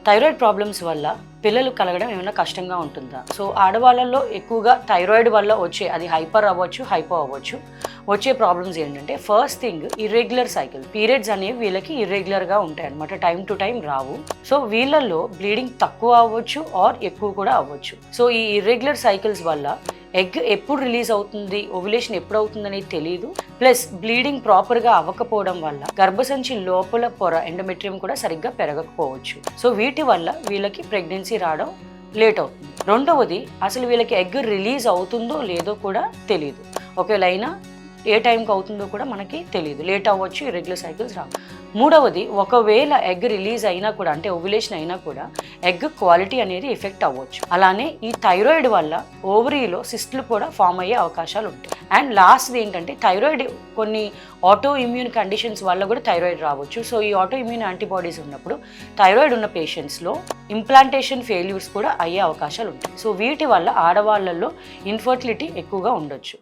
Thyroid problems వల్ల పిల్లలు కలగడం ఏమైనా కష్టంగా ఉంటుందా? సో ఆడవాళ్ళలో ఎక్కువగా థైరాయిడ్ వల్ల వచ్చే, అది హైపర్ అవ్వచ్చు, హైపో అవ్వచ్చు, వచ్చే ప్రాబ్లమ్స్ ఏంటంటే first thing irregular cycle. Periods అనేవి వీళ్ళకి ఇర్రెగ్యులర్గా ఉంటాయి అనమాట, time to time Rao. So వీళ్ళల్లో బ్లీడింగ్ తక్కువ అవ్వచ్చు ఆర్ ఎక్కువ కూడా అవ్వచ్చు. సో ఈ ఇర్రెగ్యులర్ సైకిల్స్ వల్ల ఎగ్ ఎప్పుడు రిలీజ్ అవుతుంది, ఓవ్యులేషన్ ఎప్పుడు అవుతుంది అనేది తెలియదు. ప్లస్ బ్లీడింగ్ ప్రాపర్గా అవ్వకపోవడం వల్ల గర్భసంచి లోపల పొర ఎండోమెట్రియం కూడా సరిగ్గా పెరగకపోవచ్చు. సో వీటి వల్ల వీళ్ళకి ప్రెగ్నెన్సీ రావడం లేట్ అవుతుంది. రెండవది, అసలు వీళ్ళకి ఎగ్ రిలీజ్ అవుతుందో లేదో కూడా తెలియదు. ఒకవేళ అయినా ఏ టైంకి అవుతుందో కూడా మనకి తెలియదు, లేట్ అవ్వచ్చు, ఇర్రెగ్యులర్ సైకిల్స్ రావు. మూడవది, ఒకవేళ ఎగ్ రిలీజ్ అయినా కూడా, అంటే ఓవ్యులేషన్ అయినా కూడా ఎగ్ క్వాలిటీ అనేది ఎఫెక్ట్ అవ్వచ్చు. అలానే ఈ థైరాయిడ్ వల్ల ఓవరీలో సిస్ట్లు కూడా ఫామ్ అయ్యే అవకాశాలు ఉంటాయి. అండ్ లాస్ట్ది ఏంటంటే థైరాయిడ్ కొన్ని ఆటో ఇమ్యూన్ కండిషన్స్ వల్ల కూడా థైరాయిడ్ రావచ్చు. సో ఈ ఆటో ఇమ్యూన్ యాంటీబాడీస్ ఉన్నప్పుడు థైరాయిడ్ ఉన్న పేషెంట్స్లో ఇంప్లాంటేషన్ ఫెయిల్యూర్స్ కూడా అయ్యే అవకాశాలు ఉంటాయి. సో వీటి వల్ల ఆడవాళ్ళల్లో ఇన్ఫర్టిలిటీ ఎక్కువగా ఉండొచ్చు.